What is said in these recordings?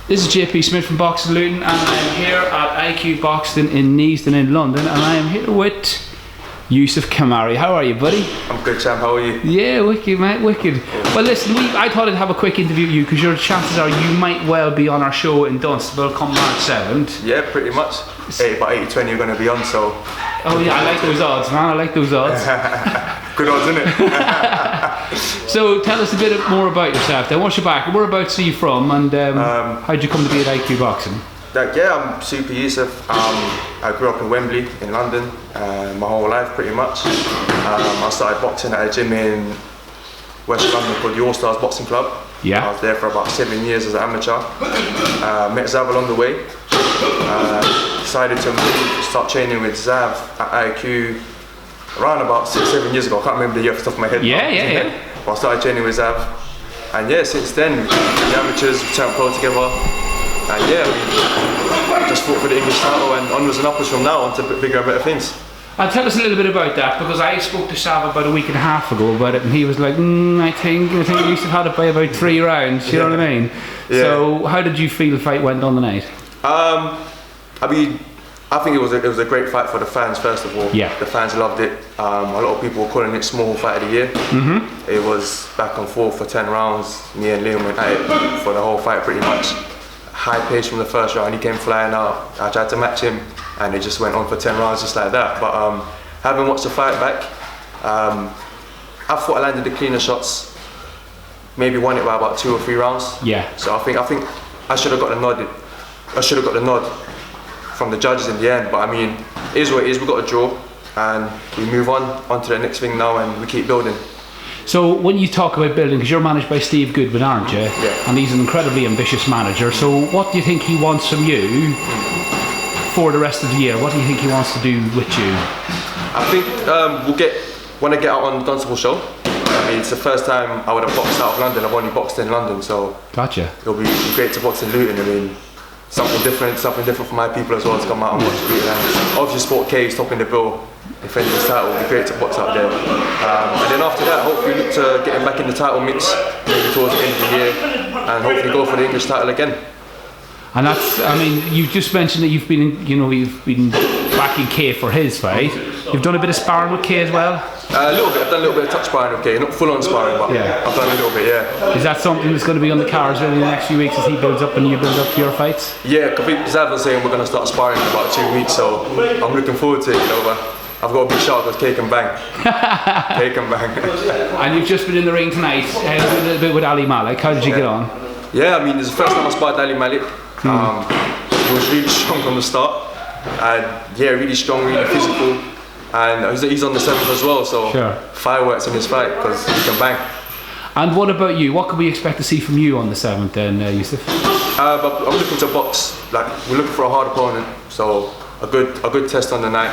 This is JP Smith from Boxing Luton, and I'm here at IQ Boxing in Neasden in London, and I am here with Youssef Khoumari. How are you, buddy? I'm good, champ. How are you? Yeah, wicked, mate, wicked. Well, listen, I thought I'd have a quick interview with you because your chances are you might well be on our show in Dunstable come March 7th. Yeah, pretty much. About 80-20 you're going to be on, so... Oh yeah, I like those odds, man. I like those odds. Good odds, isn't it? So tell us a bit more about yourself then. What's your back? Whereabouts are you from, and how did you come to be at IQ Boxing? Yeah, I'm Super Youssef. I grew up in Wembley in London my whole life pretty much. I started boxing at a gym in West London called the All Stars Boxing Club. Yeah. I was there for about 7 years as an amateur. Met Zav along the way. Decided to start training with Zav at IQ around about 6-7 years ago. I can't remember the year off the top of my head. Yeah. But I started training with Zav, and yeah, since then the amateurs we turned pro together, and yeah, we just fought for the English title and onwards and upwards from now on to bigger and better things. And tell us a little bit about that, because I spoke to Sav about a week and a half ago about it, and he was like, I think Youssef had it by about 3 rounds. You know what I mean? Yeah. So how did you feel the fight went on the night? I think it was a great fight for the fans, first of all. Yeah. The fans loved it. A lot of people were calling it small fight of the year. Mm-hmm. It was back and forth for 10 rounds. Me and Liam went at it for the whole fight pretty much. High pace from the first round, he came flying out. I tried to match him and it just went on for 10 rounds just like that. But having watched the fight back, I thought I landed the cleaner shots. Maybe won it by about 2 or 3 rounds. Yeah. So I think I should have got the nod. I should have got the nod from the judges in the end, but I mean, it is what it is. We got a draw, and we move on to the next thing now, and we keep building. So when you talk about building, because you're managed by Steve Goodwin, aren't you? Yeah. And he's an incredibly ambitious manager. So what do you think he wants from you for the rest of the year? What do you think he wants to do with you? I think when I get out on the Dunstable show. I mean, it's the first time I would have boxed out of London. I've only boxed in London, so gotcha. It'll be great to box in Luton. I mean, something different for my people as well to come out and watch Luton. And obviously, Sport K is topping the bill. Defending his title, it'll be great to box out there. And then after that, hopefully look to get him back in the title mix maybe towards the end of the year, and hopefully go for the English title again. And that's, I mean, you just mentioned that you've been backing K for his fight. You've done a bit of sparring with K as well? A little bit. I've done a little bit of touch sparring with K, not full on sparring, but yeah. I've done a little bit, yeah. Is that something that's going to be on the cards really in the next few weeks as he builds up and you build up to your fights? Yeah, because Zav was saying we're going to start sparring in about 2 weeks, so I'm looking forward to it, you know. I've got a big shot because K can bang. K can bang. And you've just been in the ring tonight a little bit with Ali Malik. How did you get on? Yeah, I mean, it's the first time I sparred Ali Malik. He was really strong from the start. And yeah, really strong, really physical. And he's on the 7th as well, so sure. Fireworks in his fight because he can bang. And what about you? What can we expect to see from you on the 7th then, Youssef? I'm looking to box. Like, we're looking for a hard opponent, so a good test on the night.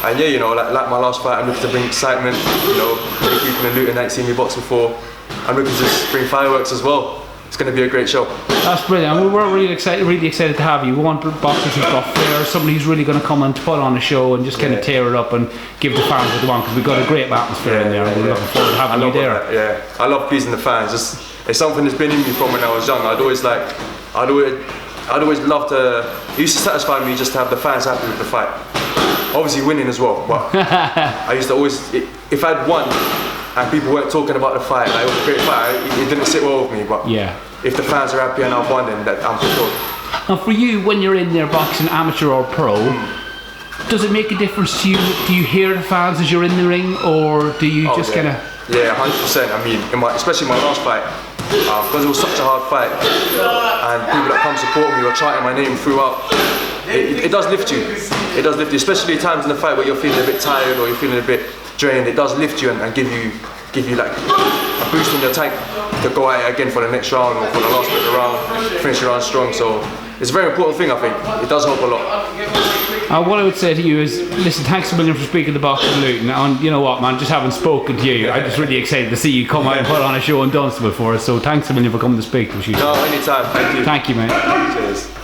And yeah, you know, like my last fight, I'm looking to bring excitement. You know, many people in Luton ain't seen me box before. I'm looking to just bring fireworks as well. It's going to be a great show. That's brilliant. We're really excited to have you. We want boxers who've got flair, somebody who's really going to come and put on a show and just kind of tear it up and give the fans what they want, because we've got a great atmosphere in there, and we're looking forward to having you there. That, yeah, I love pleasing the fans. It's something that's been in me from when I was young. I'd always love to. It used to satisfy me just to have the fans happy with the fight. Obviously winning as well, but I used to always, if I'd won and people weren't talking about the fight, like it was a great fight, it didn't sit well with me, but yeah. If the fans are happy and I've won, then I'm fulfilled. Now for you, when you're in there boxing, amateur or pro, does it make a difference to you? Do you hear the fans as you're in the ring, or do you just kind of... Yeah, 100%. I mean, especially my last fight, because it was such a hard fight, and people that come support me were chanting my name throughout. It does lift you. It does lift you, especially times in the fight where you're feeling a bit tired or you're feeling a bit drained. It does lift you and give you like a boost in your tank to go at it again for the next round or for the last bit of the round, finish your round strong. So it's a very important thing, I think. It does help a lot. What I would say to you is, listen, thanks a million for speaking to Boxing Luton. And you know what, man, just having spoken to you, I'm just really excited to see you come out and put on a show in Dunstable for us. So thanks a million for coming to speak to us. No, anytime. Thank you. Thank you, mate. Cheers.